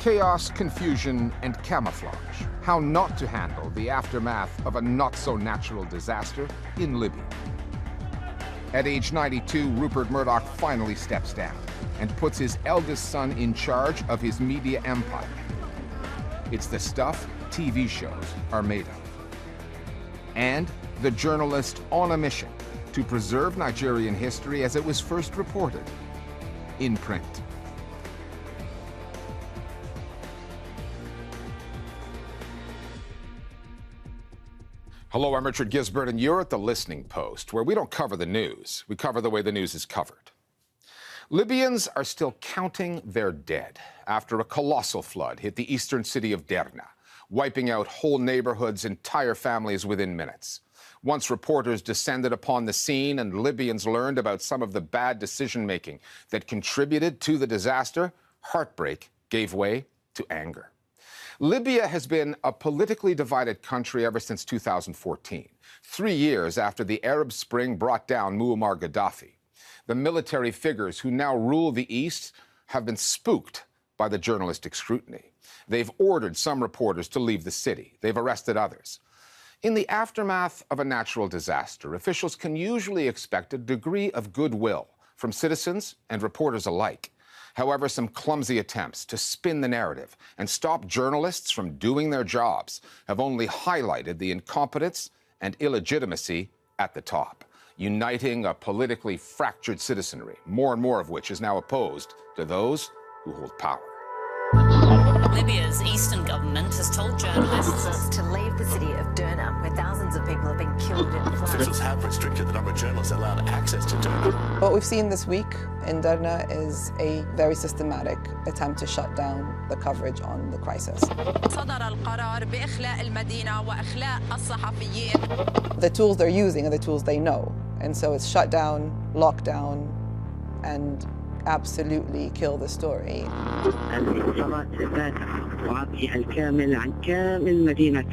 Chaos, confusion, and camouflage. How not to handle the aftermath of a not-so-natural disaster in Libya. At age 92, Rupert Murdoch finally steps down and puts his eldest son in charge of his media empire. It's the stuff TV shows are made of. And the journalist on a mission to preserve Nigerian history as it was first reported in print. Hello, I'm Richard Gisbert, and you're at The Listening Post, where we don't cover the news. We cover the way the news is covered. Libyans are still counting their dead after a colossal flood hit the eastern city of Derna, wiping out whole neighborhoods, entire families within minutes. Once reporters descended upon the scene and Libyans learned about some of the bad decision-making that contributed to the disaster, heartbreak gave way to anger. Libya has been a politically divided country ever since 2014, 3 years after the Arab Spring brought down Muammar Gaddafi. The military figures who now rule the East have been spooked by the journalistic scrutiny. They've ordered some reporters to leave the city. They've arrested others. In the aftermath of a natural disaster, officials can usually expect a degree of goodwill from citizens and reporters alike. However, some clumsy attempts to spin the narrative and stop journalists from doing their jobs have only highlighted the incompetence and illegitimacy at the top, uniting a politically fractured citizenry, more and more of which is now opposed to those who hold power. Libya's Eastern government has told journalists to leave the city of Derna, where thousands of people have been killed in floods. Officials have restricted the number of journalists allowed access to Derna. What we've seen this week in Derna is a very systematic attempt to shut down the coverage on the crisis. The tools they're using are the tools they know, and so it's shut down, lockdown, and absolutely kill the story. الاتصالات فاتحة وعطي الكامل عن كامل مدينة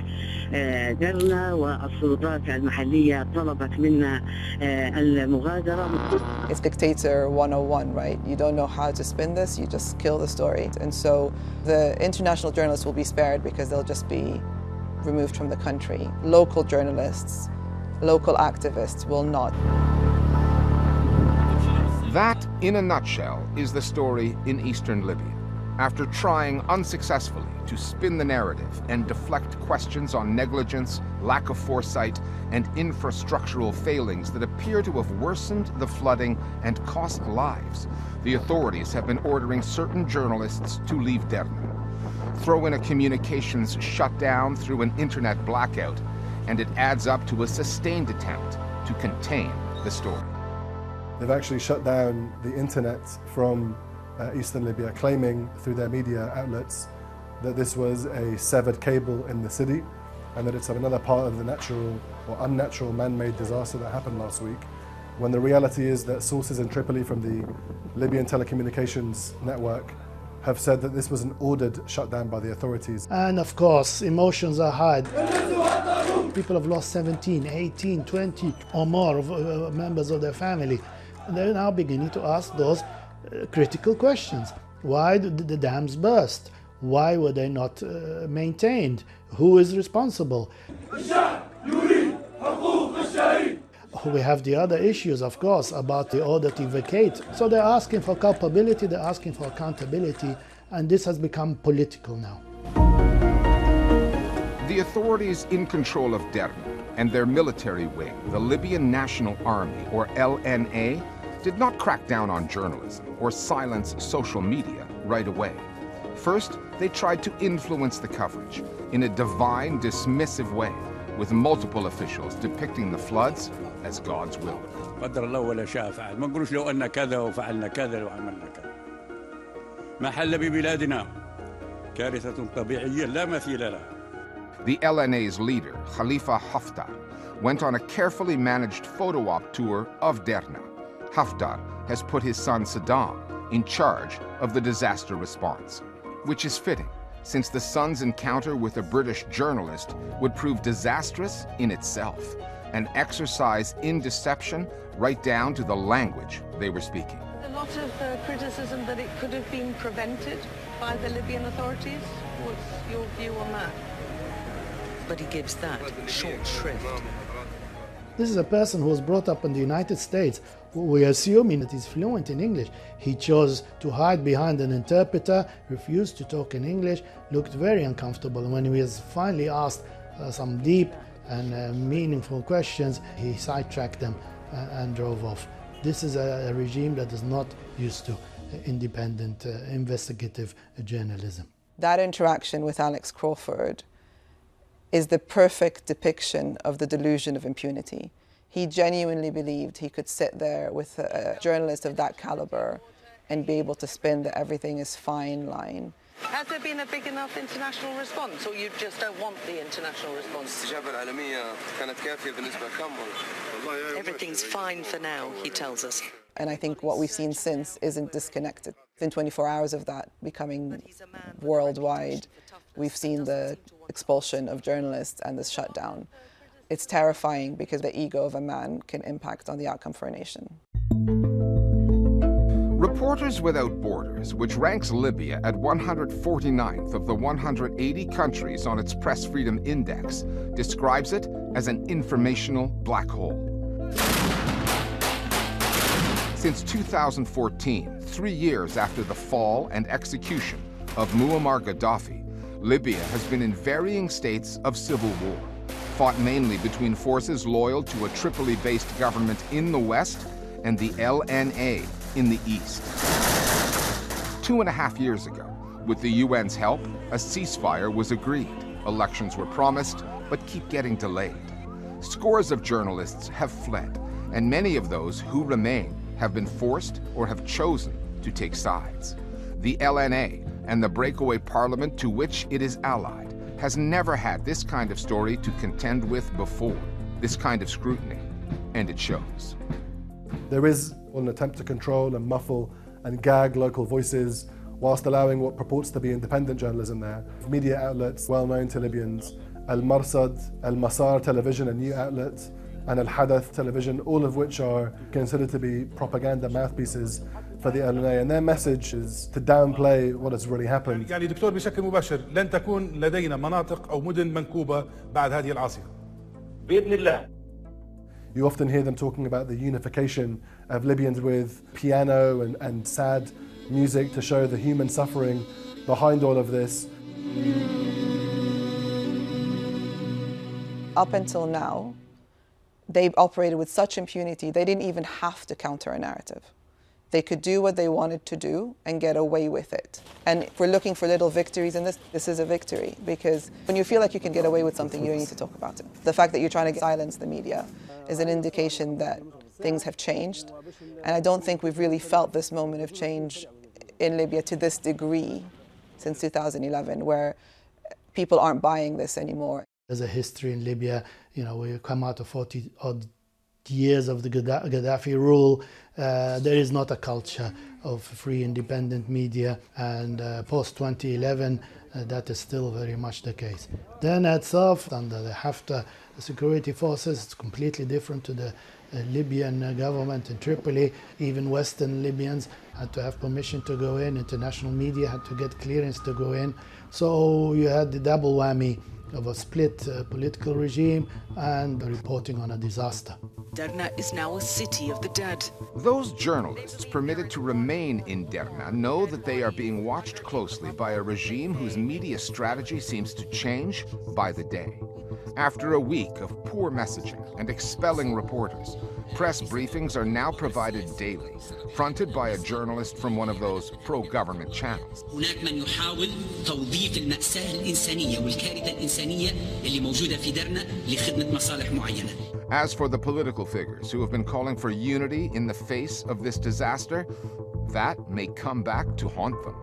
درنا والسلطات المحلية طلبت منا المغادرة. It's dictator 101, right? You don't know how to spin this, you just kill the story. And so the international journalists will be spared because they'll just be removed from the country. Local journalists, local activists will not. That, in a nutshell, is the story in eastern Libya. After trying unsuccessfully to spin the narrative and deflect questions on negligence, lack of foresight, and infrastructural failings that appear to have worsened the flooding and cost lives, the authorities have been ordering certain journalists to leave Derna. Throw in a communications shutdown through an internet blackout, and it adds up to a sustained attempt to contain the story. They've actually shut down the internet from eastern Libya, claiming through their media outlets that this was a severed cable in the city and that it's another part of the natural or unnatural man-made disaster that happened last week, when the reality is that sources in Tripoli from the Libyan telecommunications network have said that this was an ordered shutdown by the authorities. And of course, emotions are high. People have lost 17, 18, 20 or more of members of their family. They're now beginning to ask those critical questions. Why did the dams burst? Why were they not maintained? Who is responsible? We have the other issues, of course, about the order to vacate. So they're asking for culpability, they're asking for accountability, and this has become political now. The authorities in control of Derna and their military wing, the Libyan National Army, or LNA, did not crack down on journalism or silence social media right away. First, they tried to influence the coverage in a divine, dismissive way, with multiple officials depicting the floods as God's will. قدر الله ولا شاء فعل ما نقولش لو أن كذا وفعلنا كذا وعملنا كذا ما حل ببلادنا كارثة طبيعية لا مثيل لها. The LNA's leader, Khalifa Haftar, went on a carefully managed photo op tour of Derna. Haftar has put his son Saddam in charge of the disaster response, which is fitting, since the son's encounter with a British journalist would prove disastrous in itself, an exercise in deception right down to the language they were speaking. lot of criticism that it could have been prevented by the Libyan authorities. What's your view on that? But he gives that short shrift. This is a person who was brought up in the United States. We're assuming that he's fluent in English. He chose to hide behind an interpreter, refused to talk in English, looked very uncomfortable. And when he was finally asked some deep and meaningful questions, he sidetracked them and drove off. This is a regime that is not used to independent investigative journalism. That interaction with Alex Crawford is the perfect depiction of the delusion of impunity. He genuinely believed he could sit there with a journalist of that caliber and be able to spin that everything is fine line. Has there been a big enough international response, or you just don't want the international response? Everything's fine for now, he tells us. And I think what we've seen since isn't disconnected. Within 24 hours of that becoming worldwide, we've seen the expulsion of journalists and this shutdown. It's terrifying because the ego of a man can impact on the outcome for a nation. Reporters Without Borders, which ranks Libya at 149th of the 180 countries on its Press Freedom Index, describes it as an informational black hole. Since 2014, 3 years after the fall and execution of Muammar Gaddafi, Libya has been in varying states of civil war, fought mainly between forces loyal to a Tripoli-based government in the west and the LNA in the east. 2.5 years ago, with the UN's help, a ceasefire was agreed. Elections were promised, but keep getting delayed. Scores of journalists have fled, and many of those who remain have been forced or have chosen to take sides. The LNA and the breakaway parliament to which it is allied has never had this kind of story to contend with before, this kind of scrutiny, and it shows. There is an attempt to control and muffle and gag local voices whilst allowing what purports to be independent journalism there. Media outlets well known to Libyans, Al-Marsad, Al-Masar television, a new outlet, and Al-Hadath television, all of which are considered to be propaganda mouthpieces for the LNA, and their message is to downplay what has really happened. يعني دكتور بشكل مباشر لن تكون لدينا مناطق أو مدن منكوبة بعد هذه العاصفة. بإذن الله. You often hear them talking about the unification of Libyans with piano and sad music to show the human suffering behind all of this. Up until now, they operated with such impunity, they didn't even have to counter a narrative. They could do what they wanted to do and get away with it. And if we're looking for little victories in this, this is a victory, because when you feel like you can get away with something, you don't need to talk about it. The fact that you're trying to silence the media is an indication that things have changed. And I don't think we've really felt this moment of change in Libya to this degree since 2011, where people aren't buying this anymore. There's a history in Libya, you know, we come out of 40-odd years of the Gaddafi rule. There is not a culture of free independent media, and post-2011 that is still very much the case. Derna itself, under the Haftar security forces, it's completely different to the Libyan government in Tripoli. Even Western Libyans had to have permission to go in, international media had to get clearance to go in. So you had the double whammy of a split political regime and reporting on a disaster. Derna is now a city of the dead. Those journalists permitted to remain in Derna know that they are being watched closely by a regime whose media strategy seems to change by the day. After a week of poor messaging and expelling reporters, press briefings are now provided daily, fronted by a journalist from one of those pro-government channels. هناك من يحاول توظيف المأساة الإنسانية والكارثة الإنسانية اللي موجودة في درنا لخدمة مصالح معينة. As for the political figures who have been calling for unity in the face of this disaster, that may come back to haunt them.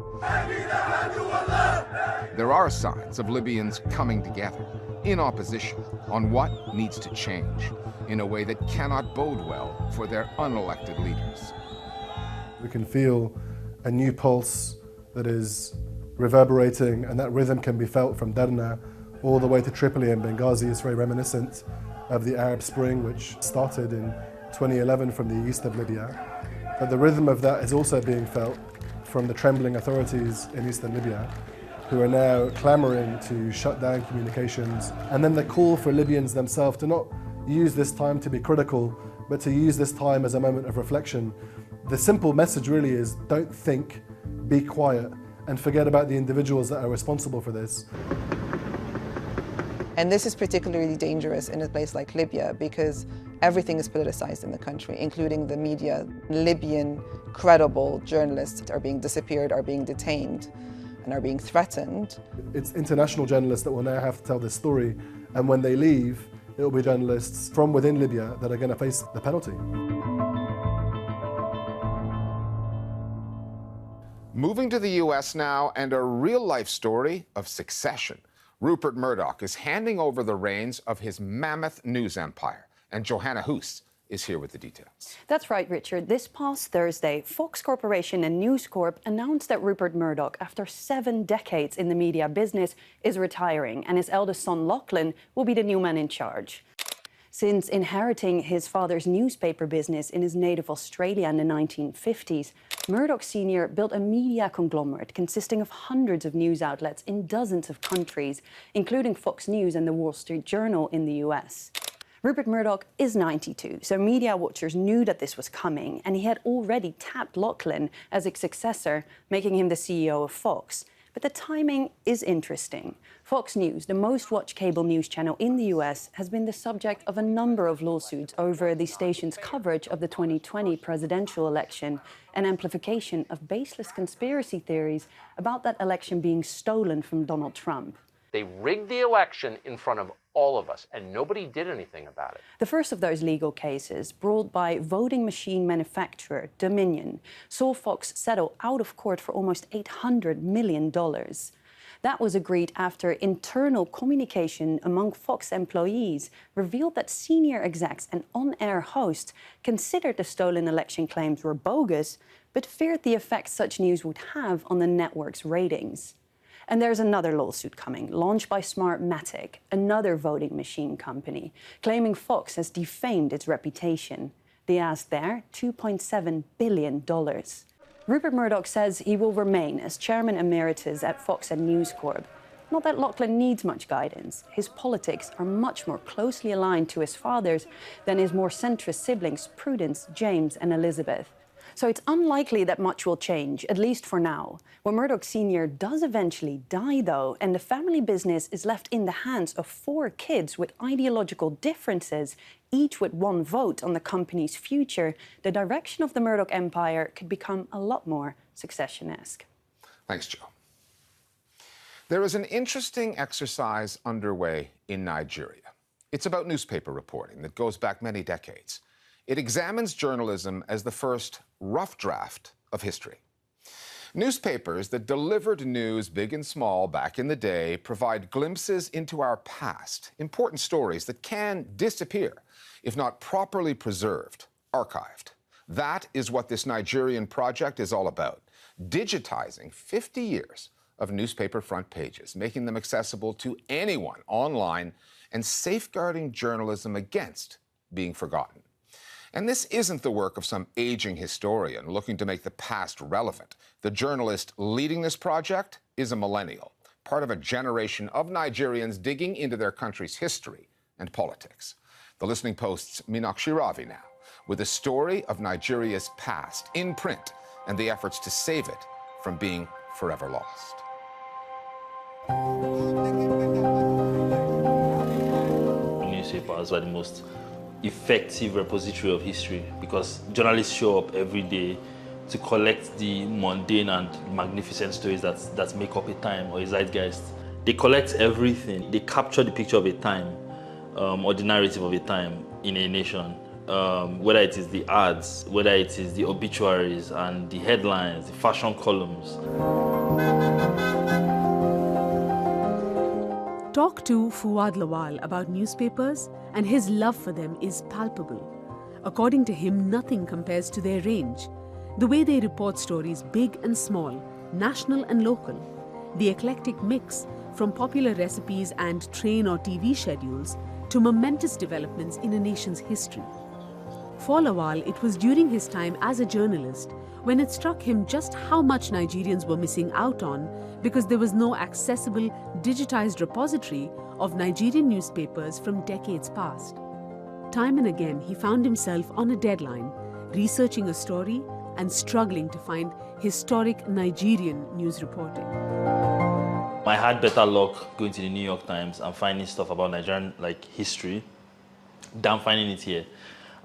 There are signs of Libyans coming together, in opposition, on what needs to change, in a way that cannot bode well for their unelected leaders. We can feel a new pulse that is reverberating, and that rhythm can be felt from Derna all the way to Tripoli and Benghazi. It's very reminiscent of the Arab Spring, which started in 2011 from the east of Libya. But the rhythm of that is also being felt from the trembling authorities in eastern Libya, who are now clamoring to shut down communications. And then the call for Libyans themselves to not use this time to be critical, but to use this time as a moment of reflection. The simple message really is, don't think, be quiet, and forget about the individuals that are responsible for this. And this is particularly dangerous in a place like Libya because everything is politicized in the country, including the media. Libyan credible journalists are being disappeared, are being detained, and are being threatened. It's international journalists that will now have to tell this story, and when they leave, it will be journalists from within Libya that are going to face the penalty. Moving to the US now, and a real-life story of succession. Rupert Murdoch is handing over the reins of his mammoth news empire, and Johanna Hoes is here with the details. That's right, Richard. This past Thursday, Fox Corporation and News Corp announced that Rupert Murdoch, after 7 decades in the media business, is retiring, and his eldest son, Lachlan, will be the new man in charge. Since inheriting his father's newspaper business in his native Australia in the 1950s, Murdoch Sr. built a media conglomerate consisting of hundreds of news outlets in dozens of countries, including Fox News and the Wall Street Journal in the US. Rupert Murdoch is 92, so media watchers knew that this was coming, and he had already tapped Lachlan as his successor, making him the CEO of Fox. But the timing is interesting. Fox News, the most watched cable news channel in the US, has been the subject of a number of lawsuits over the station's coverage of the 2020 presidential election and amplification of baseless conspiracy theories about that election being stolen from Donald Trump. They rigged the election in front of all of us, and nobody did anything about it. The first of those legal cases, brought by voting machine manufacturer Dominion, saw Fox settle out of court for almost $800 million. That was agreed after internal communication among Fox employees revealed that senior execs and on-air hosts considered the stolen election claims were bogus, but feared the effect such news would have on the network's ratings. And there's another lawsuit coming, launched by Smartmatic, another voting machine company, claiming Fox has defamed its reputation. They asked there $2.7 billion. Rupert Murdoch says he will remain as chairman emeritus at Fox and News Corp. Not that Lachlan needs much guidance. His politics are much more closely aligned to his father's than his more centrist siblings, Prudence, James, and Elizabeth. So it's unlikely that much will change, at least for now. When Murdoch Sr. does eventually die, though, and the family business is left in the hands of 4 kids with ideological differences, each with 1 vote on the company's future, the direction of the Murdoch empire could become a lot more succession-esque. Thanks, Joe. There is an interesting exercise underway in Nigeria. It's about newspaper reporting that goes back many decades. It examines journalism as the first rough draft of history. Newspapers that delivered news, big and small, back in the day, provide glimpses into our past, important stories that can disappear if not properly preserved, archived. That is what this Nigerian project is all about, digitizing 50 years of newspaper front pages, making them accessible to anyone online, and safeguarding journalism against being forgotten. And this isn't the work of some aging historian looking to make the past relevant. The journalist leading this project is a millennial, part of a generation of Nigerians digging into their country's history and politics. The Listening Post's Meenakshi Ravi now, with a story of Nigeria's past in print and the efforts to save it from being forever lost. Newspapers are the most effective repository of history because journalists show up every day to collect the mundane and magnificent stories that make up a time or a zeitgeist. They collect everything. They capture the picture of a time or the narrative of a time in a nation, whether it is the ads, whether it is the obituaries and the headlines, the fashion columns. Talk to Fuad Lawal about newspapers, and his love for them is palpable. According to him, nothing compares to their range. The way they report stories big and small, national and local. The eclectic mix from popular recipes and train or TV schedules to momentous developments in a nation's history. For Lawal, it was during his time as a journalist when it struck him just how much Nigerians were missing out on because there was no accessible, digitized repository of Nigerian newspapers from decades past. Time and again, he found himself on a deadline, researching a story and struggling to find historic Nigerian news reporting. I had better luck going to the New York Times and finding stuff about Nigerian history than finding it here.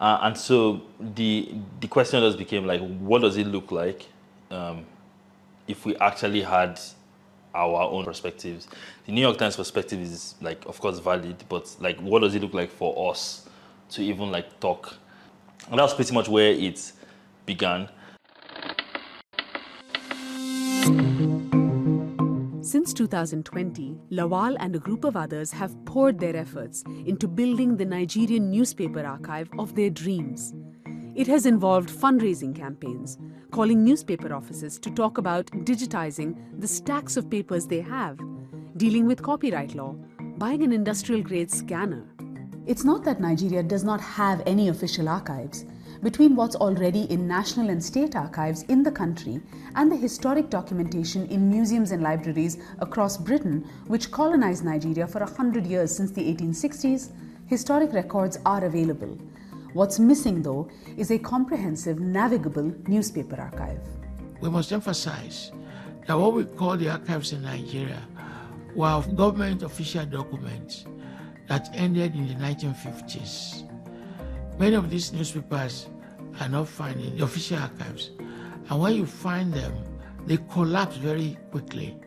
And so the question just became what does it look like if we actually had our own perspectives? The New York Times perspective is of course valid, but what does it look like for us to even talk? And that's pretty much where it began. Since 2020, Lawal and a group of others have poured their efforts into building the Nigerian newspaper archive of their dreams. It has involved fundraising campaigns, calling newspaper offices to talk about digitizing the stacks of papers they have, dealing with copyright law, buying an industrial-grade scanner. It's not that Nigeria does not have any official archives. Between what's already in national and state archives in the country and the historic documentation in museums and libraries across Britain, which colonized Nigeria for 100 years since the 1860s, historic records are available. What's missing, though, is a comprehensive, navigable newspaper archive. We must emphasize that what we call the archives in Nigeria were government official documents that ended in the 1950s. Many of these newspapers are not found in the official archives. And when you find them, they collapse very quickly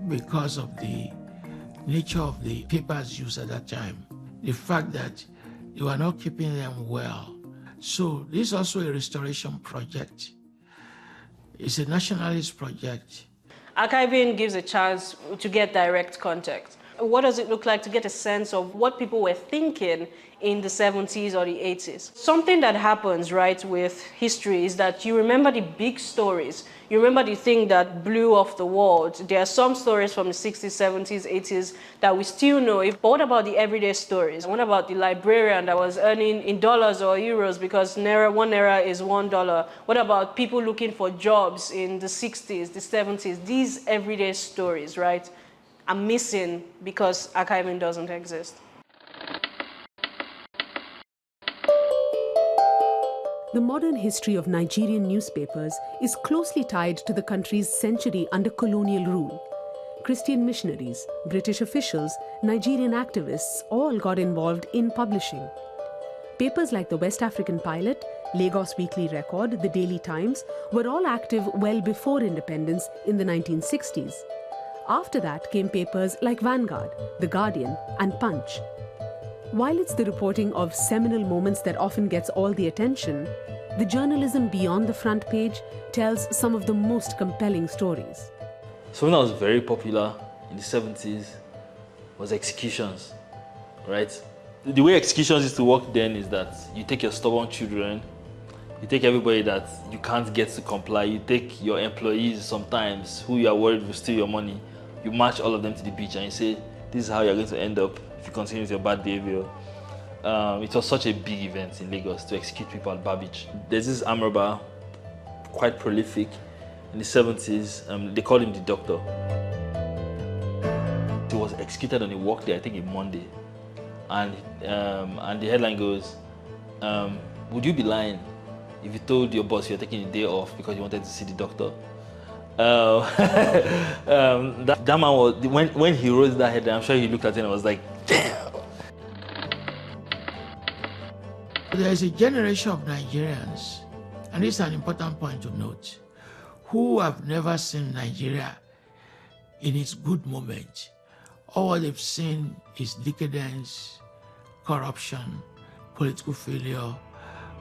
because of the nature of the papers used at that time. The fact that they were not keeping them well. So this is also a restoration project. It's a nationalist project. Archiving gives a chance to get direct contact. What does it look like to get a sense of what people were thinking in the 70s or the 80s? Something that happens, right, with history is that you remember the big stories. You remember the thing that blew off the world. There are some stories from the 60s, 70s, 80s that we still know. But what about the everyday stories? What about the librarian that was earning in dollars or euros because naira, 1 naira is $1? What about people looking for jobs in the 60s, the 70s? These everyday stories, right, are missing because archiving doesn't exist. The modern history of Nigerian newspapers is closely tied to the country's century under colonial rule. Christian missionaries, British officials, Nigerian activists all got involved in publishing. Papers like the West African Pilot, Lagos Weekly Record, the Daily Times were all active well before independence in the 1960s. After that came papers like Vanguard, The Guardian, and Punch. While it's the reporting of seminal moments that often gets all the attention, the journalism beyond the front page tells some of the most compelling stories. Something that was very popular in the 70s was executions, right? The way executions used to work then is that you take your stubborn children, you take everybody that you can't get to comply, you take your employees sometimes who you are worried will steal your money, you march all of them to the beach and you say, this is how you're going to end up if you continue with your bad behavior. It was such a big event in Lagos to execute people at Bar Beach. There's this arm robber, quite prolific, in the 70s. They called him the Doctor. He was executed on a work day, I think a Monday. And the headline goes, would you be lying if you told your boss you're taking a day off because you wanted to see the doctor? That man was, when he wrote that headline, I'm sure he looked at it and was like, damn. There is a generation of Nigerians, and this is an important point to note, who have never seen Nigeria in its good moment. All what they've seen is decadence, corruption, political failure,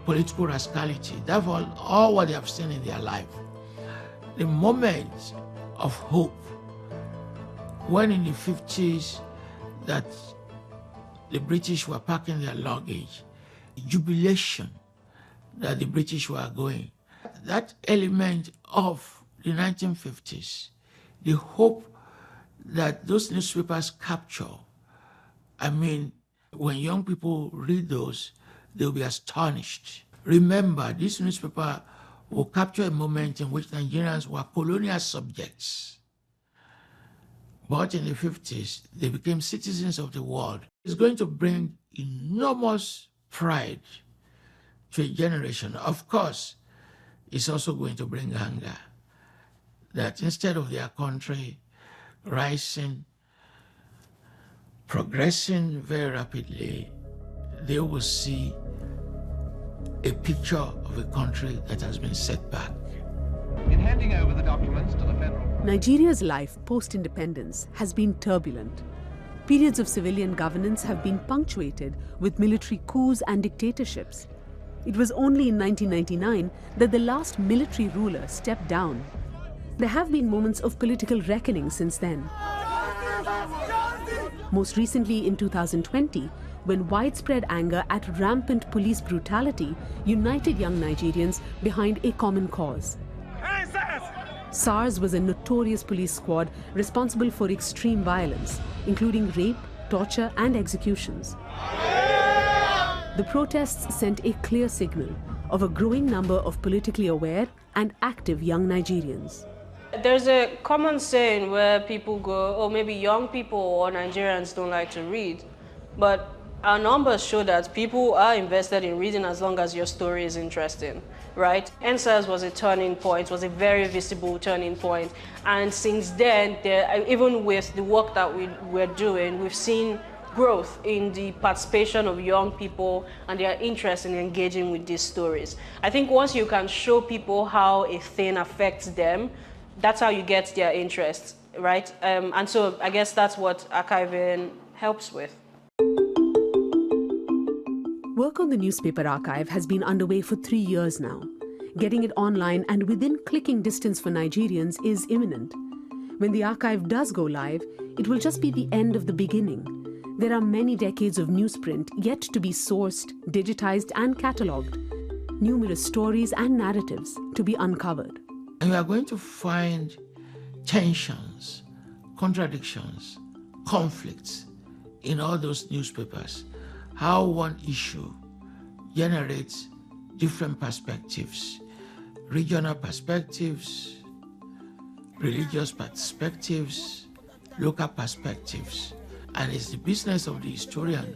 political rascality. That's all what they have seen in their life. The moment of hope, when in the 50s that the British were packing their luggage, jubilation that the British were going. That element of the 1950s, the hope that those newspapers capture, I mean, when young people read those, they'll be astonished. Remember, this newspaper will capture a moment in which Nigerians were colonial subjects. But in the 50s, they became citizens of the world. It's going to bring enormous pride to a generation. Of course, it's also going to bring anger. That instead of their country rising, progressing very rapidly, they will see a picture of a country that has been set back. In handing over the documents to the federal... Nigeria's life post-independence has been turbulent. Periods of civilian governance have been punctuated with military coups and dictatorships. It was only in 1999 that the last military ruler stepped down. There have been moments of political reckoning since then. Most recently in 2020, when widespread anger at rampant police brutality united young Nigerians behind a common cause. SARS was a notorious police squad responsible for extreme violence, including rape, torture, and executions. The protests sent a clear signal of a growing number of politically aware and active young Nigerians. There's a common saying where people go, oh, maybe young people or Nigerians don't like to read, but our numbers show that people are invested in reading as long as your story is interesting, right? NSAS was a turning point, was a very visible turning point. And since then, even with the work that we're doing, we've seen growth in the participation of young people and their interest in engaging with these stories. I think once you can show people how a thing affects them, that's how you get their interest, right? And so I guess that's what Archivi.Ng helps with. Work on the newspaper archive has been underway for 3 years now. Getting it online and within clicking distance for Nigerians is imminent. When the archive does go live, it will just be the end of the beginning. There are many decades of newsprint yet to be sourced, digitized, and catalogued. Numerous stories and narratives to be uncovered. And we are going to find tensions, contradictions, conflicts in all those newspapers. How one issue generates different perspectives, regional perspectives, religious perspectives, local perspectives. And it's the business of the historian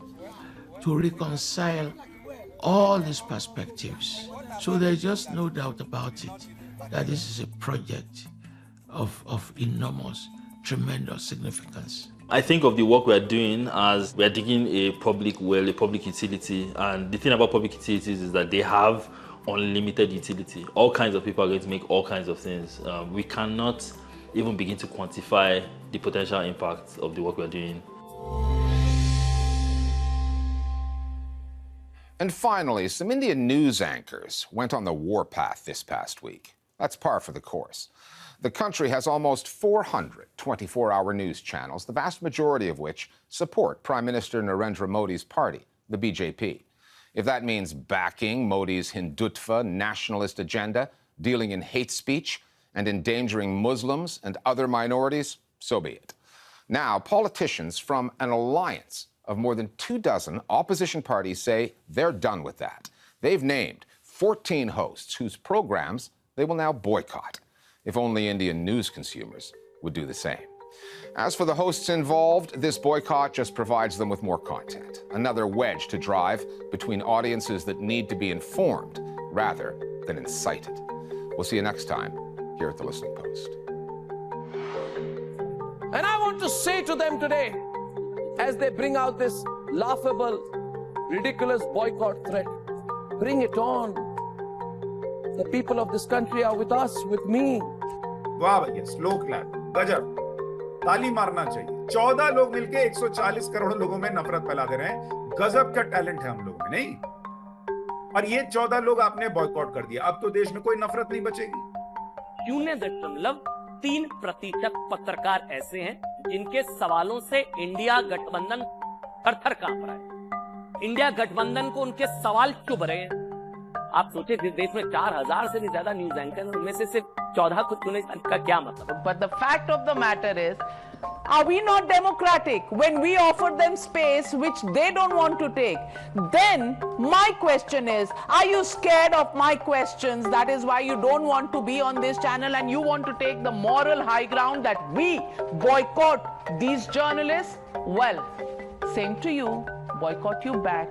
to reconcile all these perspectives. So there's just no doubt about it that this is a project of enormous, tremendous significance. I think of the work we're doing as we're digging a public well, a public utility. And the thing about public utilities is that they have unlimited utility. All kinds of people are going to make all kinds of things. We cannot even begin to quantify the potential impact of the work we're doing. And finally, some Indian news anchors went on the warpath this past week. That's par for the course. The country has almost 400 24-hour news channels, the vast majority of which support Prime Minister Narendra Modi's party, the BJP. If that means backing Modi's Hindutva nationalist agenda, dealing in hate speech, and endangering Muslims and other minorities, so be it. Now, politicians from an alliance of more than 24 opposition parties say they're done with that. They've named 14 hosts whose programs they will now boycott. If only Indian news consumers would do the same. As for the hosts involved, this boycott just provides them with more content, another wedge to drive between audiences that need to be informed rather than incited. We'll see you next time here at The Listening Post. And I want to say to them today, as they bring out this laughable, ridiculous boycott threat, bring it on. The people of this country are with us, with me. वाह भैया, slow clap, गजब, ताली मारना चाहिए। 14 लोग मिलके 140 करोड़ लोगों में नफरत फैला दे रहे हैं। गजब का टैलेंट है हम लोगों में, नहीं? और ये 14 लोग आपने बॉयकॉट कर दिया। अब तो देश में कोई नफरत नहीं बचेगी। यूने मतलब 3% पत्रकार ऐसे हैं जिनके सवालों से इंडिया गठबंधन थर-थर कांप रहा है। इंडिया गठबंधन को उनके सवाल चुभ रहे हैं। आप सोचे देश में 4000 से भी ज्यादा न्यूज एंकर हैं, उनमें से सिर्फ 14 को चुने, का क्या मतलब? But the fact of the matter is, Are we not democratic when we offer them space which they don't want to take? Then my question is, are you scared of my questions? That is why you don't want to be on this channel and you want to take the moral high ground that we boycott these journalists? Well, same to you, boycott you back.